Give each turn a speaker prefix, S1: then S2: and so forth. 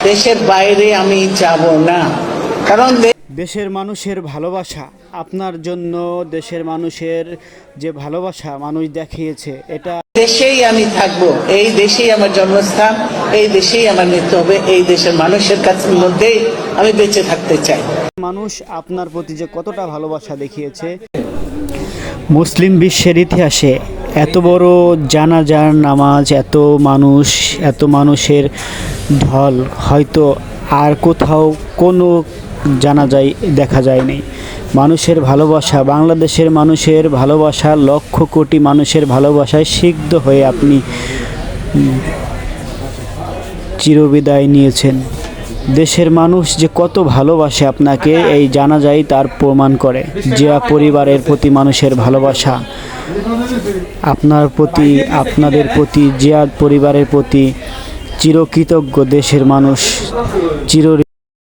S1: দেশের বাইরে আমি যাব না, কারণ
S2: দেশের মানুষের ভালোবাসা আপনার জন্য, দেশের মানুষের যে ভালোবাসা মানুষ দেখিয়েছে, এটা
S1: দেশেই আমি থাকবো, এই দেশেই আমার জন্মস্থান, এই দেশেই আমার মৃত্যু হবে, এই দেশের মানুষের কাছে মধ্যেই আমি বেঁচে থাকতে চাই।
S2: মানুষ আপনার প্রতি যে কতটা ভালোবাসা দেখিয়েছে। মুসলিম বিশ্বের ইতিহাসে এত বড় জানাজার নামাজ, এত মানুষের ঢল হয়তো আর কোথাও কোনো জানাজায় দেখা যায়নি। মানুষের ভালোবাসা, বাংলাদেশের মানুষের ভালোবাসা, লক্ষ কোটি মানুষের ভালোবাসায় সিক্ত হয়ে আপনি চিরবিদায় নিয়েছেন। দেশের মানুষ যে কত ভালোবাসে আপনাকে এই জানাজাই তার প্রমাণ করে। জিয়া পরিবারের প্রতি মানুষের ভালোবাসা, আপনার প্রতি, আপনাদের প্রতি, জিয়া পরিবারের প্রতি চিরকৃতজ্ঞ দেশের মানুষ।